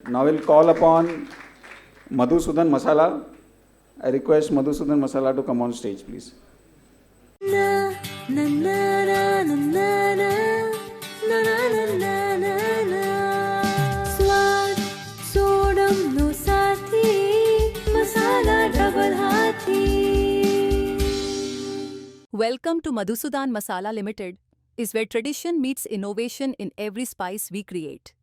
Now we'll call upon Madhusudan Masala. I request Madhusudan Masala to come on stage, please. Na na na na na na na na na na na. Swad sodam no sathi, masala double hathi. Welcome to Madhusudan Masala Limited, is where tradition meets innovation in every spice we create.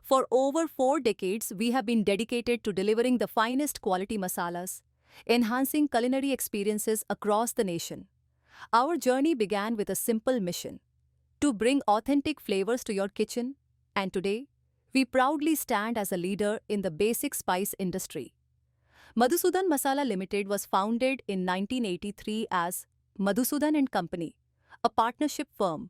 For over 4 decades, we have been dedicated to delivering the finest quality masalas, enhancing culinary experiences across the nation. Our journey began with a simple mission: to bring authentic flavors to your kitchen, and today, we proudly stand as a leader in the basic spice industry. Madhusudan Masala Limited was founded in 1983 as Madhusudan and Company, a partnership firm.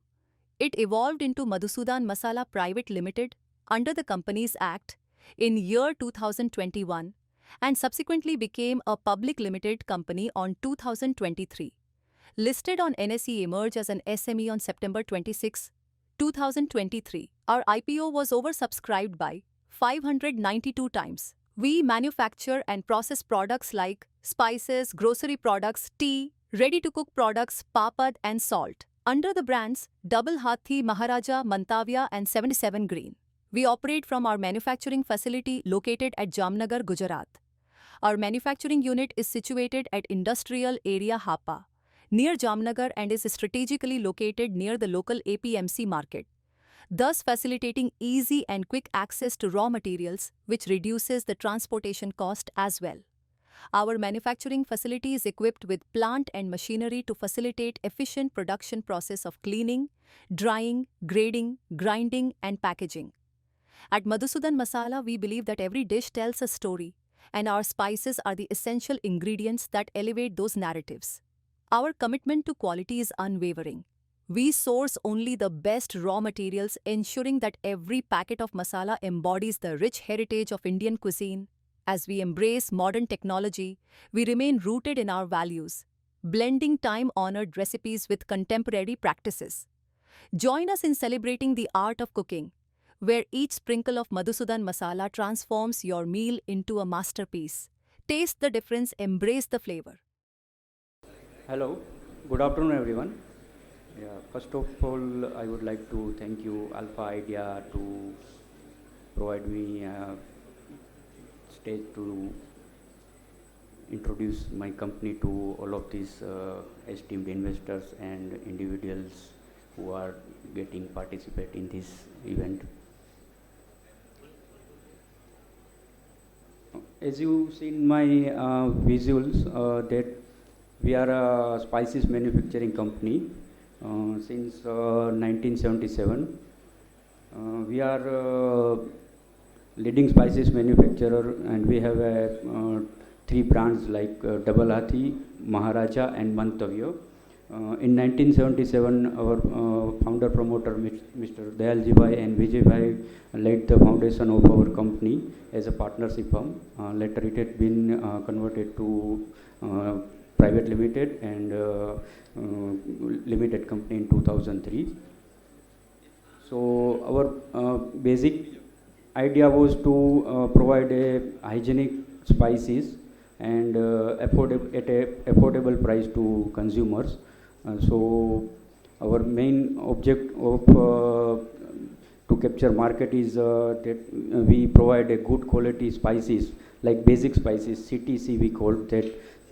It evolved into Madhusudan Masala Private Limited under the Companies Act in year 2021 and subsequently became a public limited company on 2023. Listed on NSE Emerge as an SME on September 26, 2023. Our IPO was oversubscribed by 592 times. We manufacture and process products like spices, grocery products, tea, ready-to-cook products, papad and salt under the brands Double Hathi, Maharaja, Mantavya and 77 Green. We operate from our manufacturing facility located at Jamnagar, Gujarat. Our manufacturing unit is situated at Industrial Area Hapa, near Jamnagar, and is strategically located near the local APMC market, thus facilitating easy and quick access to raw materials, which reduces the transportation cost as well. Our manufacturing facility is equipped with plant and machinery to facilitate efficient production process of cleaning, drying, grading, grinding and packaging. At Madhusudan Masala, we believe that every dish tells a story, and our spices are the essential ingredients that elevate those narratives. Our commitment to quality is unwavering. We source only the best raw materials, ensuring that every packet of masala embodies the rich heritage of Indian cuisine. As we embrace modern technology, we remain rooted in our values, blending time-honored recipes with contemporary practices. Join us in celebrating the art of cooking, where each sprinkle of Madhusudan Masala transforms your meal into a masterpiece. Taste the difference, embrace the flavor. Hello, good afternoon everyone. First of all, I would like to thank you Alpha Idea to provide me a stage to introduce my company to all of these esteemed investors and individuals who are getting participate in this event. As you see in my visuals, that we are a spices manufacturing company since 1977. We are leading spices manufacturer, and we have 3 brands like Double Hathi, Maharaja and Mantavya. In 1977, our founder promoter Mr. Dayalji Bhai and Vijay Bhai laid the foundation of our company as a partnership firm. Later it had been converted to private limited and limited company in 2003. So our basic idea was to provide a hygienic spices and affordable at a affordable price to consumers. So our main object of to capture market is that we provide a good quality spices like basic spices, CTC we call that,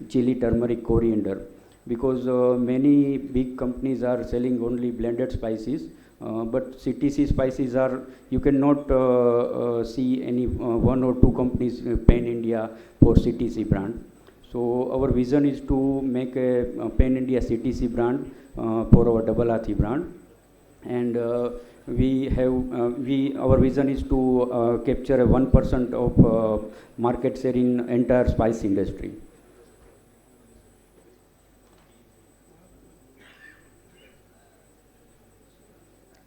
chili, turmeric, coriander, because many big companies are selling only blended spices, but CTC spices are, you cannot see any 1 or 2 companies pan India for CTC brand. So our vision is to make a pan India CTC brand for our Double Hathi brand, and our vision is to capture a 1% of market share in entire spice industry.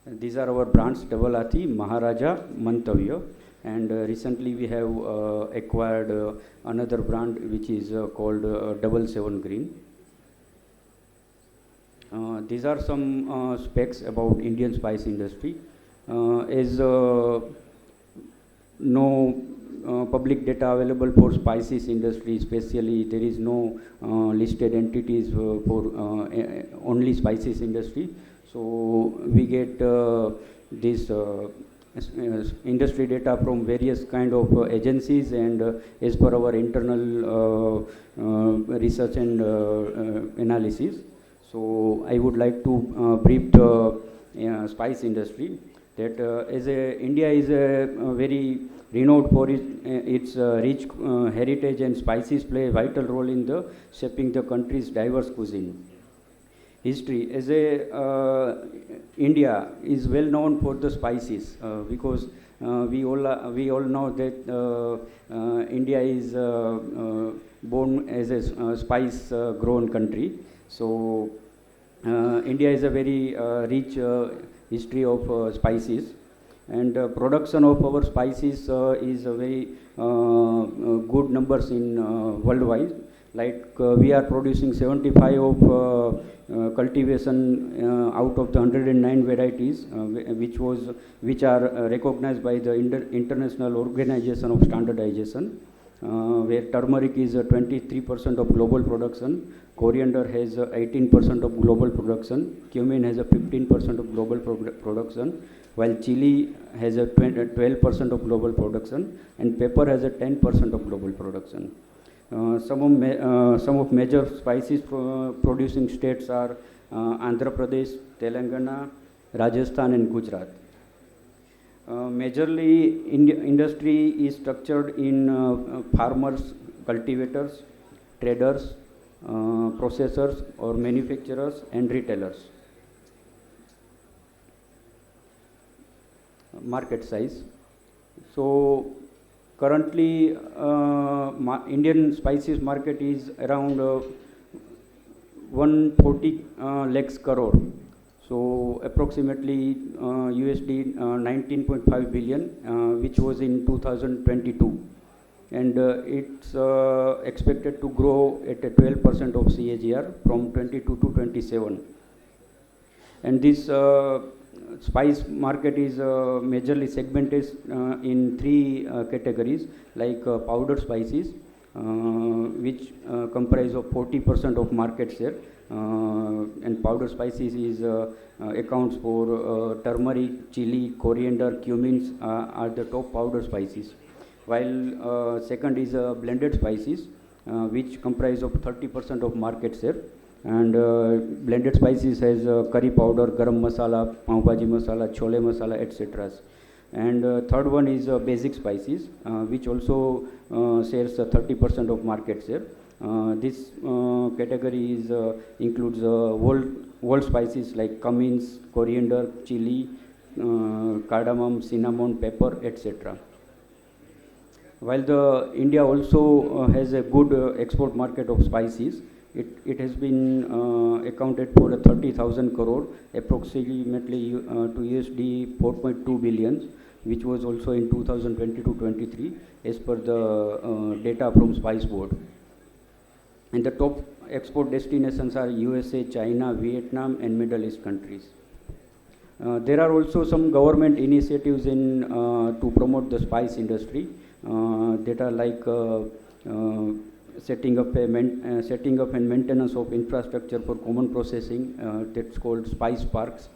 These are our brands: Double Hathi, Maharaja, Mantavya, and recently we have acquired another brand which is called 77 Green. These are some specs about Indian spice industry. As no public data available for spices industry, especially there is no listed entities for only spices industry. So we get this industry data from various kind of agencies, and as per our internal research and analysis. So I would like to brief the spice industry, that India is very renowned for its rich heritage, and spices play a vital role in the shaping the country's diverse cuisine. History, India is well known for the spices, because we all know that India is born as a spice grown country. So India is a very rich history of spices, and production of our spices is a very good numbers in worldwide. Like we are producing 75 of cultivation out of the 109 varieties, which are recognized by the International Organization of Standardization, where turmeric is 23% of global production, coriander has 18% of global production, cumin has a 15% of global production, while chili has a 12% of global production, and pepper has a 10% of global production. Some of major spices producing states are Andhra Pradesh, Telangana, Rajasthan, and Gujarat. Majorly, industry is structured in farmers, cultivators, traders, processors or manufacturers, and retailers. Market size. So currently, Indian spices market is around 140 lakhs crore. So approximately USD 19.5 billion, which was in 2022, and it's expected to grow at a 12% of CAGR from 22 to 27. And this spice market is majorly segmented in three categories, like powdered spices, which comprise of 40% of market share, and powdered spices is accounts for turmeric, chili, coriander, cumins are the top powdered spices, while second is blended spices, which comprise of 30% of market share. And blended spices has curry powder, garam masala, pav bhaji masala, chole masala, etc. And third one is basic spices, which also shares 30% of market share. This category is includes whole spices like cumins, coriander, chili, cardamom, cinnamon, pepper, etc. While the India also has a good export market of spices, it has been accounted for 30,000 crore, approximately to USD 4.2 billion, which was also in 2022-23 as per the data from Spice Board. And the top export destinations are USA, China, Vietnam, and Middle East countries. There are also some government initiatives in to promote the spice industry that are like setting up and maintenance of infrastructure for common processing, that's called spice parks.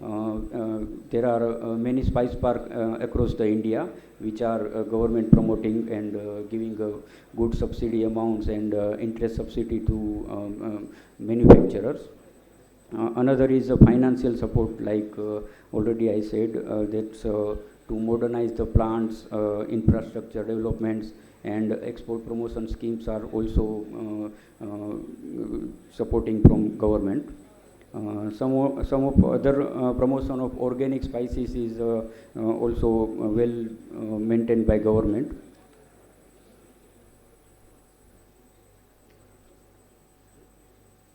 There are many spice parks across the India, which are government promoting and giving good subsidy amounts and interest subsidy to manufacturers. Another is financial support, like already I said, that's to modernize the plants, infrastructure developments, and export promotion schemes are also supporting from government. Some of other promotion of organic spices is also well maintained by government.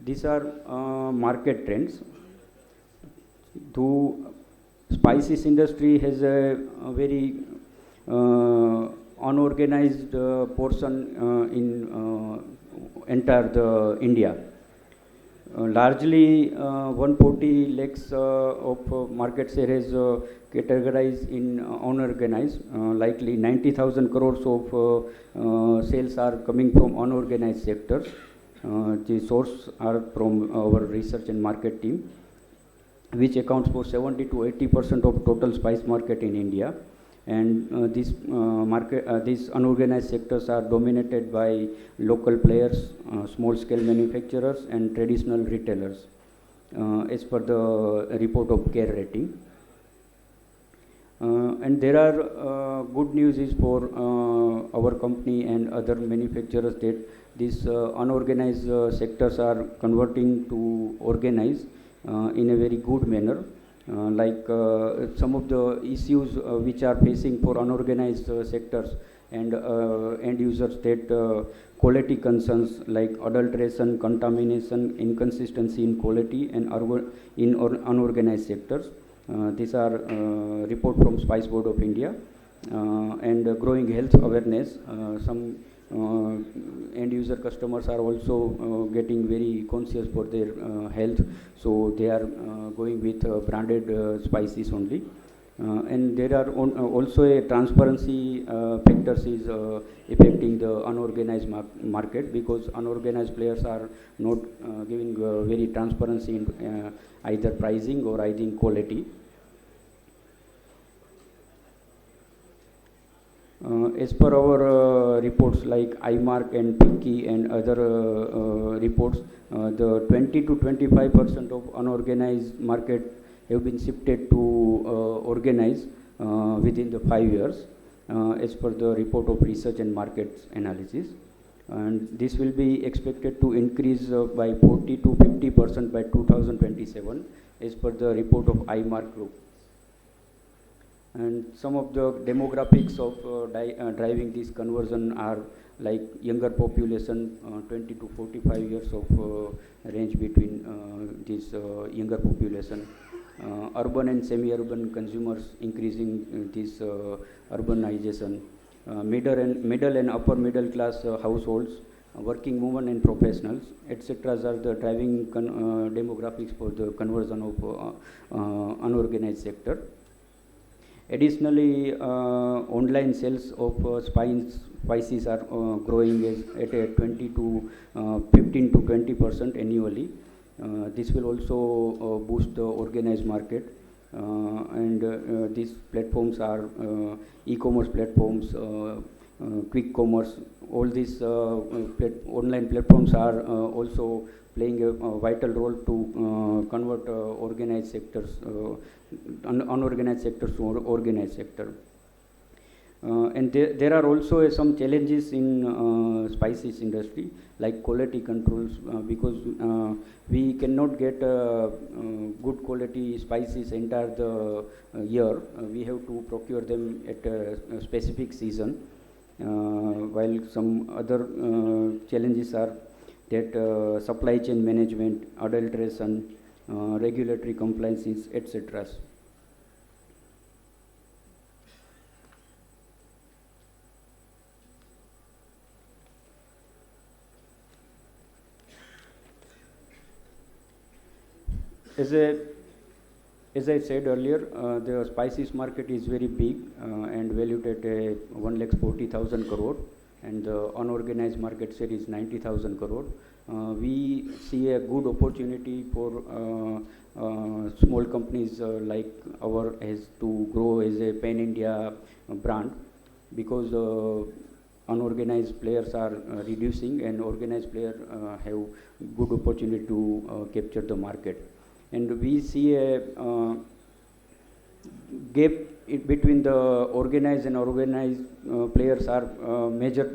These are market trends. Though spices industry has a very unorganized portion in entire the India. Largely, 140 lakhs of market share is categorized in unorganized. Likely 90,000 crores of sales are coming from unorganized sectors. The source are from our research and market team, which accounts for 70 to 80% of total spice market in India. And these unorganized sectors are dominated by local players, small-scale manufacturers, and traditional retailers, as per the report of CARE rating. And there are good news is for our company and other manufacturers that these unorganized sectors are converting to organized in a very good manner. Some of the issues which are facing for unorganized sectors and end users that quality concerns like adulteration, contamination, inconsistency in quality and unorganized sectors. These are report from Spice Board of India and growing health awareness. Some end user customers are also getting very conscious for their health, so they are going with branded spices only. And there are also a transparency factors is affecting the unorganized market, because unorganized players are not giving very transparency in either pricing or either quality. As per our reports like iMark and Pinky and other reports, the 20 to 25% of unorganized market have been shifted to organized within the 5 years, as per the report of research and markets analysis. And this will be expected to increase by 40 to 50% by 2027, as per the report of iMark Group. And some of the demographics of driving this conversion are like younger population, 20 to 45 years of range between this younger population. Urban and semi-urban consumers increasing this urbanization. Middle and upper middle class households, working women and professionals, etc. are the driving demographics for the conversion of unorganized sector. Additionally, online sales of spices are growing at a 20 to 15 to 20% annually. This will also boost the organized market, and these platforms are e-commerce platforms, quick commerce. All these online platforms are also playing a vital role to convert organized sectors, unorganized sectors to organized sector. And there are also some challenges in spices industry, like quality controls, because we cannot get good quality spices entire the year. We have to procure them at a specific season, while some other challenges are that supply chain management, adulteration, regulatory compliances, etc. As I said earlier, the spices market is very big and valued at 1,40,000 crore, and the unorganized market share is 90,000 crore. We see a good opportunity for small companies like our as to grow as a pan-India brand, because unorganized players are reducing and organized players have good opportunity to capture the market. And we see a gap between the organized and unorganized players are major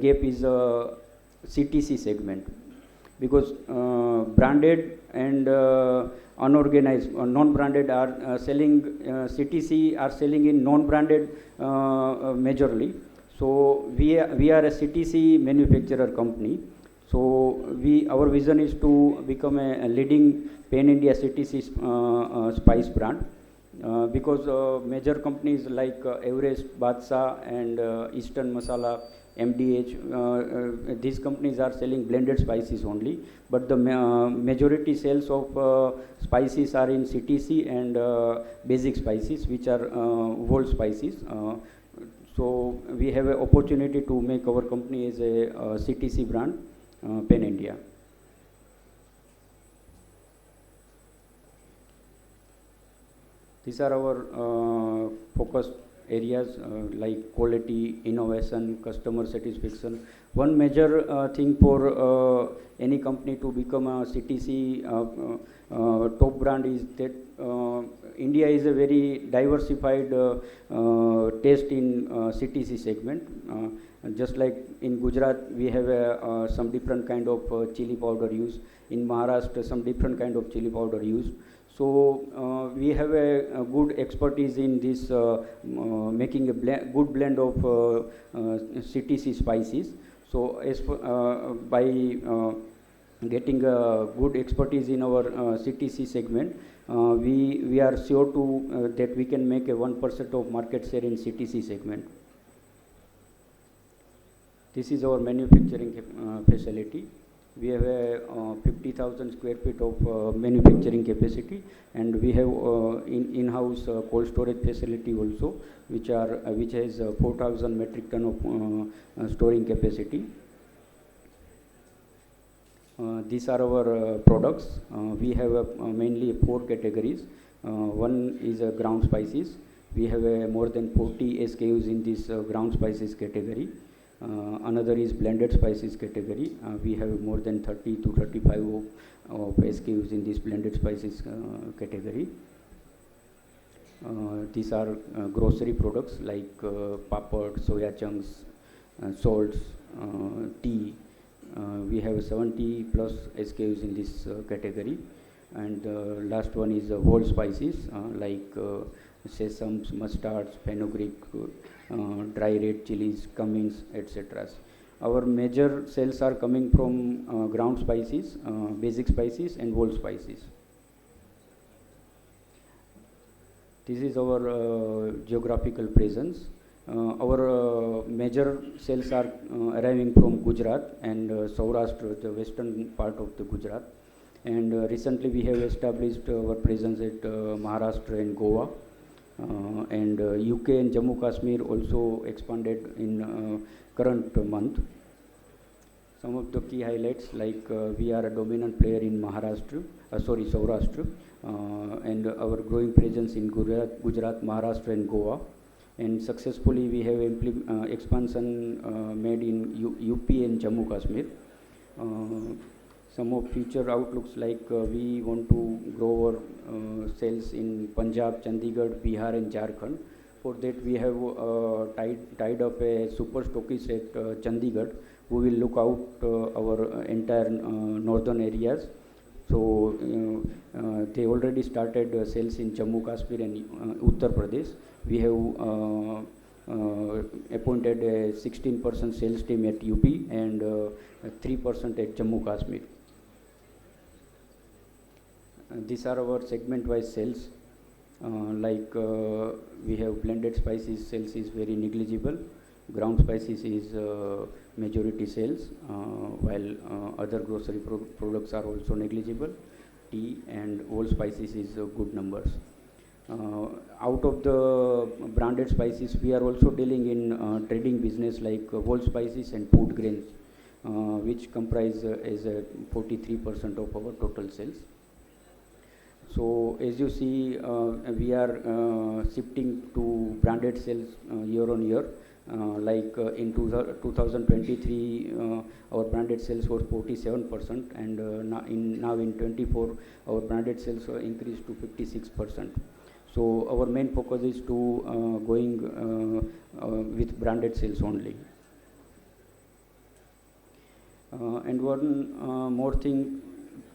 gap is CTC segment, because branded and unorganized non-branded are selling CTC are selling in non-branded majorly. So we are a CTC manufacturer company. So our vision is to become a leading pan-India CTC spice brand. because major companies like Everest, Badshah and Eastern Masala, MDH, these companies are selling blended spices only, but the majority sales of spices are in CTC and basic spices, which are whole spices. So we have an opportunity to make our company as a CTC brand, Pan India. These are our focus areas like quality, innovation, customer satisfaction. One major thing for any company to become a CTC top brand is that India is a very diversified taste in CTC segment. Just like in Gujarat, we have some different kind of chili powder used. In Maharashtra, some different kind of chili powder used. So we have a good expertise in this making a good blend of CTC spices. So as by getting a good expertise in our CTC segment, we are sure to that we can make a 1% of market share in CTC segment. This is our manufacturing facility. We have a 50,000 square feet of manufacturing capacity, and we have in-house cold storage facility also, which has 4,000 metric ton of storing capacity. These are our products. We have mainly 4 categories. One is ground spices. We have more than 40 SKUs in this ground spices category. Another is blended spices category. We have more than 30 to 35 of SKUs in this blended spices category. These are grocery products like papad, soya chunks, salts, tea. We have 70 plus SKUs in this category. And last one is whole spices like sesame, mustards, fenugreek, dry red chilies, cummins, etc. Our major sales are coming from ground spices, basic spices and whole spices. This is our geographical presence. Our major sales are arriving from Gujarat and Saurashtra, the western part of the Gujarat. And recently we have established our presence at Maharashtra and Goa. And UK and Jammu Kashmir also expanded in current month. Some of the key highlights like we are a dominant player in Saurashtra, and our growing presence in Gujarat, Maharashtra and Goa. And successfully we have expansion made in UP and Jammu Kashmir. Some of future outlooks like we want to grow our sales in Punjab, Chandigarh, Bihar and Jharkhand. For that we have tied up a super stockist at Chandigarh who will look out our entire northern areas. So they already started sales in Jammu Kashmir and Uttar Pradesh. We have appointed a 16% sales team at UP and 3% at Jammu Kashmir. These are our segment-wise sales. We have blended spices sales is very negligible. Ground spices is majority sales, while other grocery products are also negligible. Tea and whole spices is good numbers. Out of the branded spices, we are also dealing in trading business like whole spices and food grains, which comprise as 43% of our total sales. So as you see, we are shifting to branded sales year on year. In 2023, our branded sales was 47%, and now in 24, our branded sales increased to 56%. So our main focus is to going with branded sales only. And one more thing,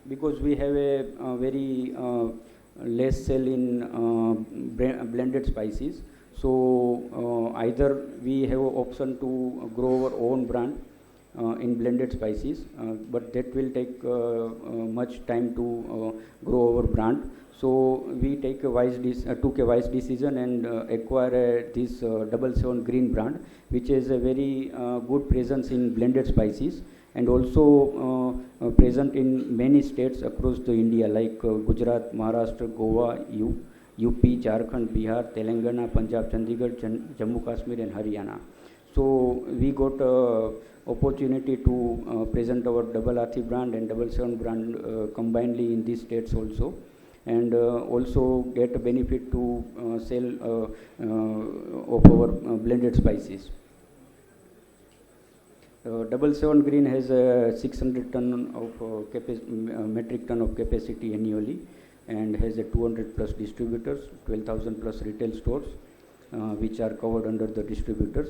because we have a very less sale in blended spices, so either we have an option to grow our own brand in blended spices, but that will take much time to grow our brand. So we took a wise decision and acquire this 77 Green brand, which has a very good presence in blended spices and also present in many states across the India like Gujarat, Maharashtra, Goa, UP, Jharkhand, Bihar, Telangana, Punjab, Chandigarh, Jammu Kashmir and Haryana. So we got opportunity to present our Double Athi brand and 77 brand combinedly in these states also, and also get a benefit to sell of our blended spices. 77 Green has a 600 ton of metric ton of capacity annually, and has a 200 plus distributors, 12,000 plus retail stores, which are covered under the distributors,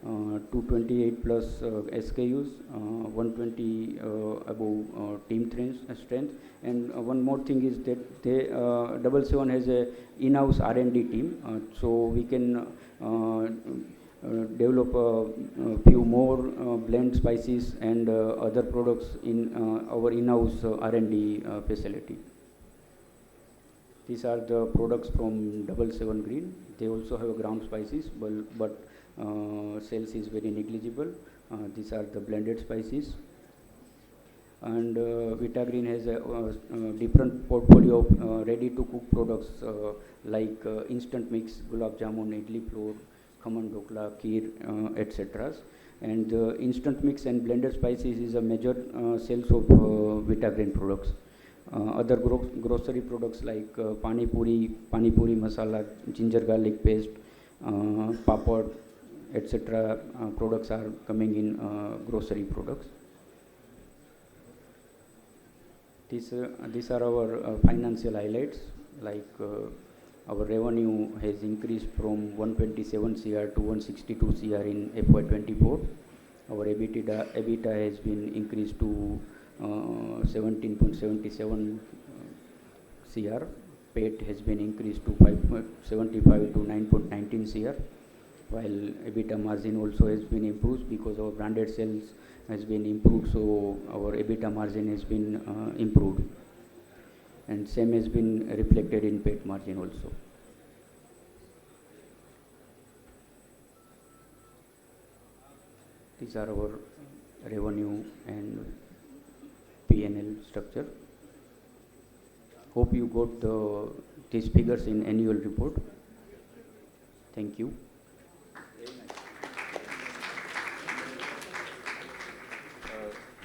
228 plus SKUs, 120 above team strength, and one more thing is that they 77 has a in-house R&D team, so we can develop a few more blend spices and other products in our in-house R&D facility. These are the products from 77 Green. They also have ground spices, but sales is very negligible. These are the blended spices. And Vitagreen has a different portfolio of ready-to-cook products like instant mix, gulab jamun, idli flour, khaman dokla, kheer, etc. And instant mix and blended spices is a major sales of Vitagreen products. Other grocery products like pani puri masala, ginger garlic paste, papad, etc. Products are coming in grocery products. These are our financial highlights. Like our revenue has increased from 127 CR to 162 CR in FY24. Our EBITDA has been increased to 17.77 CR. PAT has been increased to 5.75 to 9.19 CR, while EBITDA margin also has been improved because our branded sales has been improved, so our EBITDA margin has been improved, and same has been reflected in PAT margin also. These are our revenue and P&L structure. Hope you got these figures in annual report. Thank you.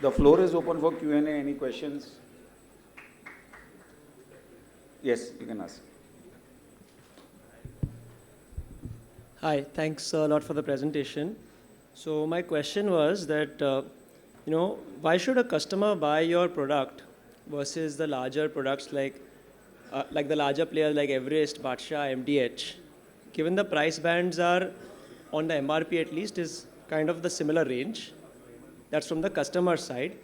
The floor is open for Q&A. Any questions? Yes, you can ask. Hi, thanks a lot for the presentation. So my question was that, why should a customer buy your product versus the larger products like the larger players like Everest, Badshah, MDH, given the price bands are on the MRP at least is kind of the similar range. That's from the customer side.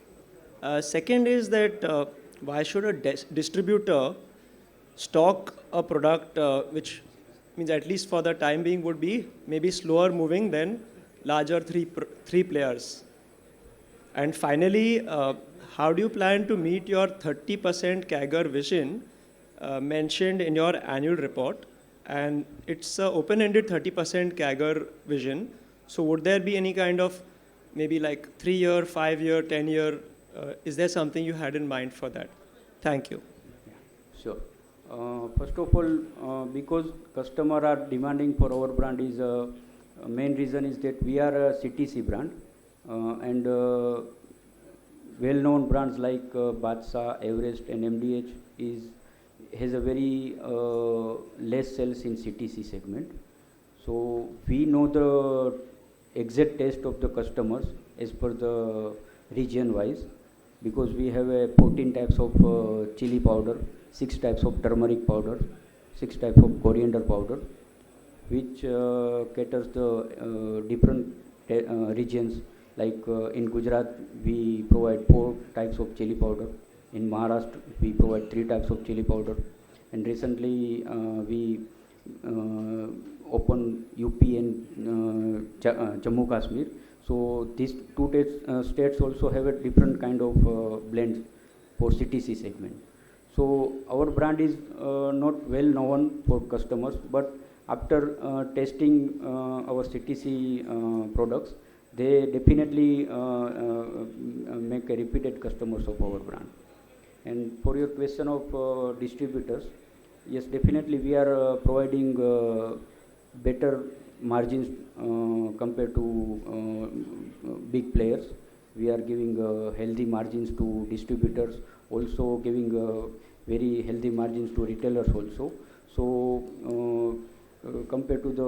Second is that why should a distributor stock a product which means at least for the time being would be maybe slower moving than larger three players? And finally, how do you plan to meet your 30% CAGR vision mentioned in your annual report? And it's an open-ended 30% CAGR vision. So would there be any kind of maybe like 3-year, 5-year, 10-year? Is there something you had in mind for that? Thank you. Yeah, sure. First of all, because customers are demanding for our brand is main reason is that we are a CTC brand, and well-known brands like Badshah, Everest and MDH has a very less sales in CTC segment. So we know the exact taste of the customers as per the region wise, because we have 14 types of chili powder, 6 types of turmeric powder, 6 types of coriander powder, which caters the different regions. Like in Gujarat, we provide 4 types of chili powder. In Maharashtra, we provide 3 types of chili powder. And recently, we opened UP and Jammu Kashmir. So these two states also have a different kind of blends for CTC segment. So our brand is not well known for customers, but after testing our CTC products, they definitely make a repeated customers of our brand. And for your question of distributors, yes, definitely we are providing better margins compared to big players. We are giving healthy margins to distributors, also giving very healthy margins to retailers also. So compared to the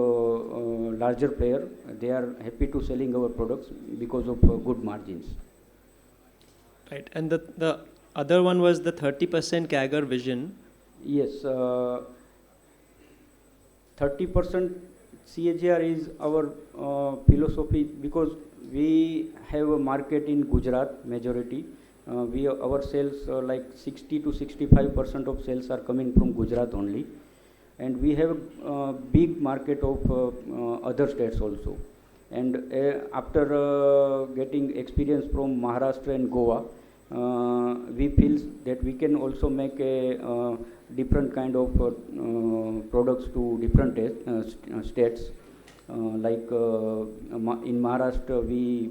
larger player, they are happy to selling our products because of good margins. Right. And the other one was the 30% CAGR vision. Yes, 30% CAGR is our philosophy because we have a market in Gujarat majority. Our sales like 60 to 65% of sales are coming from Gujarat only, and we have a big market of other states also. And after getting experience from Maharashtra and Goa, we feel that we can also make a different kind of products to different states. Like in Maharashtra, we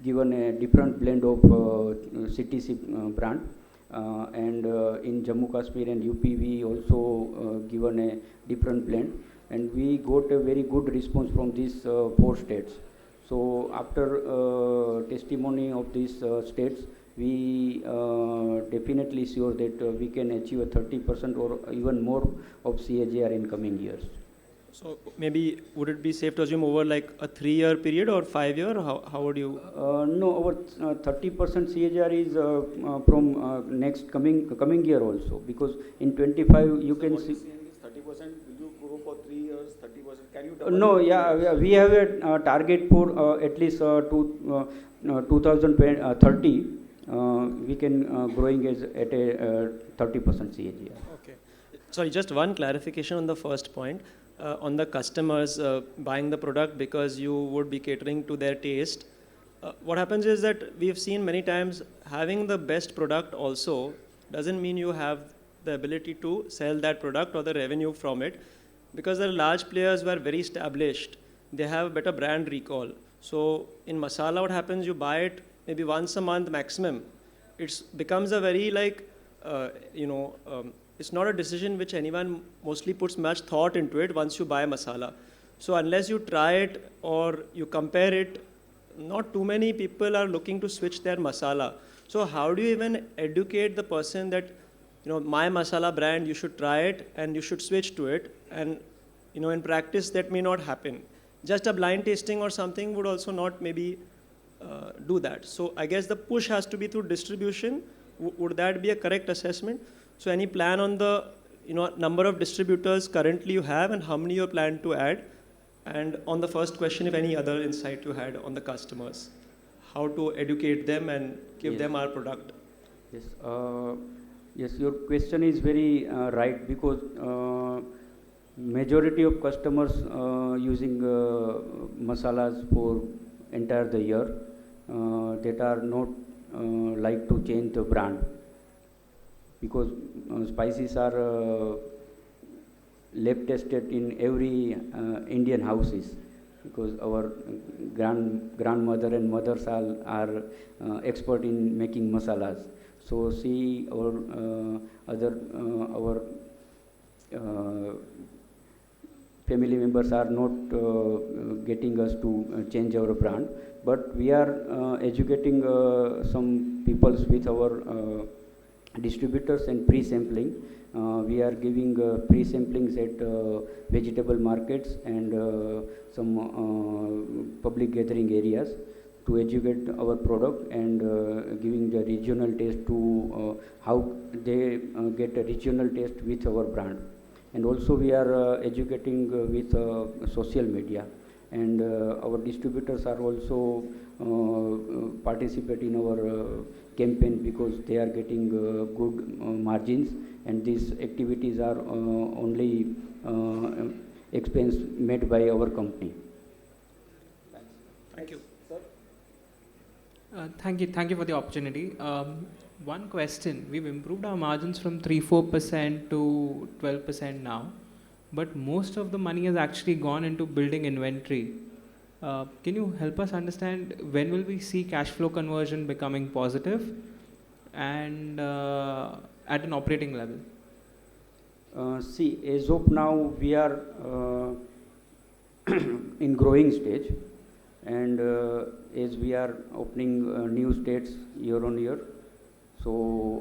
given a different blend of CTC brand, and in Jammu Kashmir and UP, we also given a different blend, and we got a very good response from these 4 states. So after testimony of these states, we definitely sure that we can achieve a 30% or even more of CAGR in coming years. So maybe would it be safe to assume over like a 3-year period or 5-year? How would you? No, our 30% CAGR is from next coming year also, because in 25 you can see. 30%, will you go for 3 years, 30%? Can you double? No, yeah, we have a target for at least 2030. We can growing as at a 30% CAGR. Okay. Sorry, just one clarification on the first point. On the customers buying the product because you would be catering to their taste. What happens is that we've seen many times having the best product also doesn't mean you have the ability to sell that product or the revenue from it, because there are large players who are very established. They have better brand recall. So in masala, what happens, you buy it maybe once a month maximum. It becomes a very like, it's not a decision which anyone mostly puts much thought into it once you buy masala. So unless you try it or you compare it, not too many people are looking to switch their masala. So how do you even educate the person that, my masala brand, you should try it and you should switch to it? And, in practice that may not happen. Just a blind tasting or something would also not maybe do that. So I guess the push has to be through distribution. Would that be a correct assessment? So any plan on the number of distributors currently you have and how many you plan to add? And on the first question, if any other insight you had on the customers, how to educate them and give them our product? Yes, yes, your question is very right, because majority of customers using masalas for entire the year that are not like to change the brand, because spices are lab tested in every Indian houses, because our grandmother and mothers are expert in making masalas. So see our family members are not getting us to change our brand, but we are educating some peoples with our distributors and pre-sampling. We are giving pre-samplings at vegetable markets and some public gathering areas to educate our product and giving the regional taste to how they get a regional taste with our brand. And also we are educating with social media, and our distributors are also participating in our campaign, because they are getting good margins, and these activities are only expense made by our company. Thanks. Thank you. Thank you for the opportunity. One question: we've improved our margins from 3-4% to 12% now, but most of the money has actually gone into building inventory. Can you help us understand when will we see cash flow conversion becoming positive, and at an operating level? See, as of now, we are in growing stage, and as we are opening new states year on year, so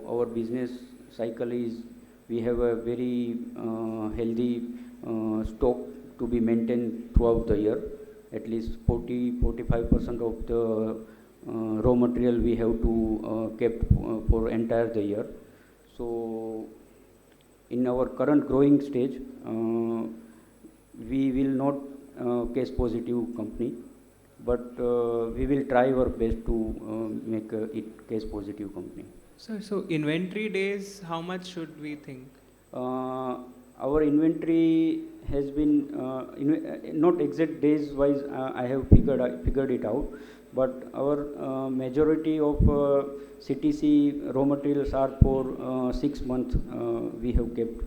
our business cycle is, we have a very healthy stock to be maintained throughout the year. At least 40-45% of the raw material we have to kept for entire the year. So in our current growing stage, we will not cash positive company, but we will try our best to make it cash positive company. So inventory days, how much should we think? Our inventory has been not exact days wise. I have figured it out, but our majority of CTC raw materials are for 6 months. We have kept.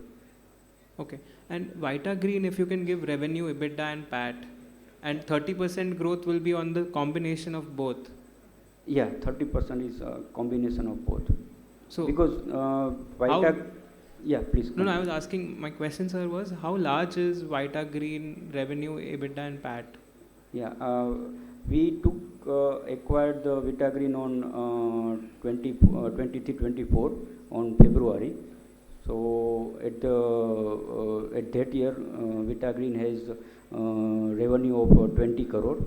Okay. And Vita Green, if you can give revenue, EBITDA and PAT, and 30% growth will be on the combination of both. Yeah, 30% is a combination of both. So because Vita, yeah, please. No, I was asking, my question, sir, was how large is Vita Green revenue, EBITDA and PAT? Yeah, we acquired the Vita Green on 23-24 on February. So at that year, Vita Green has revenue of 20 crore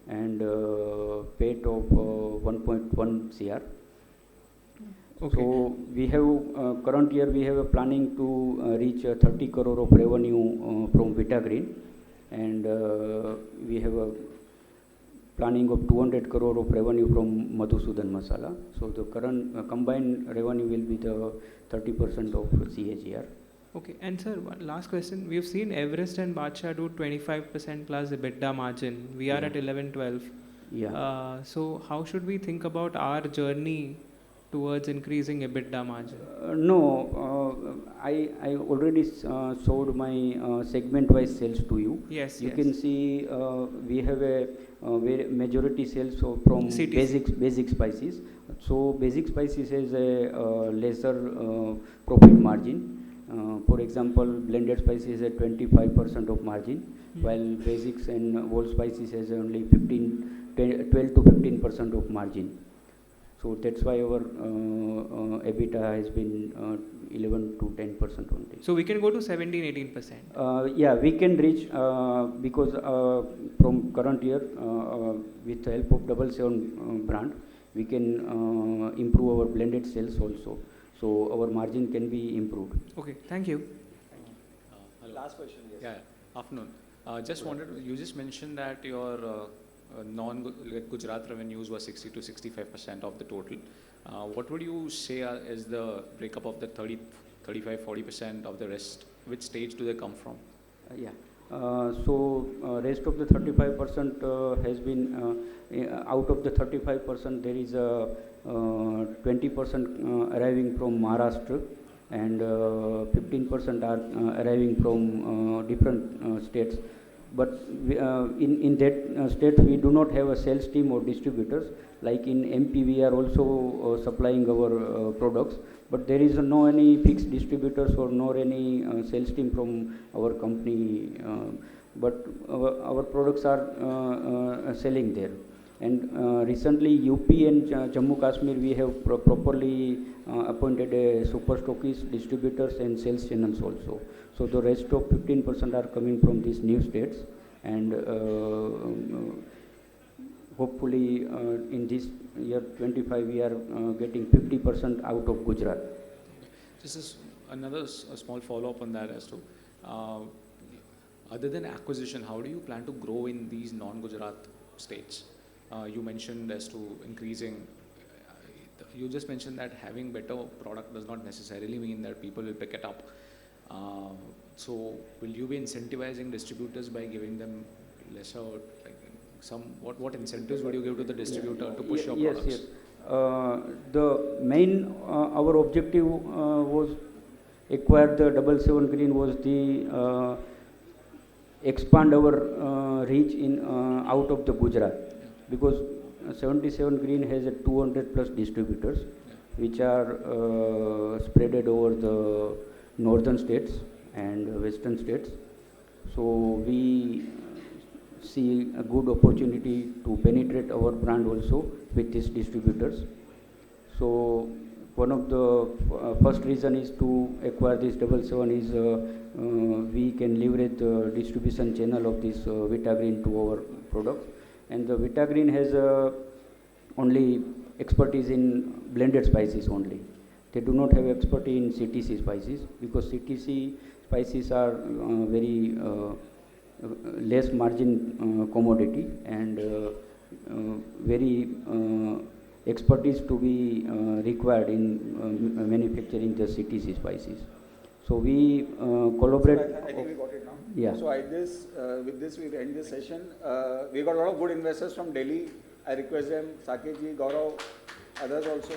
and PAT of 1.1 CR. Okay. So we have current year we have a planning to reach 30 crore of revenue from Vita Green, and we have a planning of 200 crore of revenue from Madhusudan Masala. So the current combined revenue will be the 30% of CAGR. Okay, and sir, one last question. We've seen Everest and Badshah do 25% plus EBITDA margin. We are at 11-12. Yeah. So how should we think about our journey towards increasing EBITDA margin? No, I already showed my segment-wise sales to you. Yes, you yes. can see we have a very majority sales from CTC. basic spices. So basic spices has a lesser profit margin. For example, blended spices at 25% of margin, while basics and whole spices has only 12 to 15% of margin. So that's why our EBITDA has been 11 to 10% only. So we can go to 17-18%. Yeah, we can reach because from current year with the help of 77 brand, we can improve our blended sales also. So our margin can be improved. Okay, thank you. Hello. Last question. Yes. Yeah. Afternoon. Just wanted to, you just mentioned that your non-Gujarat revenues were 60 to 65% of the total. What would you say is the breakup of the 35-40% of the rest? Which states do they come from? Yeah. So rest of the 35% has been out of the 35% there is a 20% arriving from Maharashtra, and 15% are arriving from different states. But we, in that state we do not have a sales team or distributors. Like in MP we are also supplying our products, but there is no any fixed distributors or nor any sales team from our company. But our products are selling there. And recently UP and Jammu Kashmir we have properly appointed a super stockist, distributors and sales channels also. So the rest of 15% are coming from these new states, and hopefully in this year 25 we are getting 50% out of Gujarat. This is another small follow-up on that as to, other than acquisition, how do you plan to grow in these non-Gujarat states? You mentioned as to increasing, you just mentioned that having better product does not necessarily mean that people will pick it up. So will you be incentivizing distributors by giving them lesser, like what incentives would you give to the distributor to push your Yes, products? yes. The main our objective was acquire the 77 green was the expand our reach in out of the Gujarat, because 77 green has a 200 plus distributors which are spreaded over the northern states and western states. So we see a good opportunity to penetrate our brand also with these distributors. So one of the first reason is to acquire this 77 is we can leverage the distribution channel of this Vitagreen to our products, and the Vitagreen has only expertise in blended spices only. They do not have expertise in CTC spices, because CTC spices are very less margin commodity, and very expertise to be required in manufacturing the CTC spices. So we collaborate. I think we got it now. Yeah. So with this we end this session. We got a lot of good investors from Delhi. I request them, Saket ji, Gaurav, others also.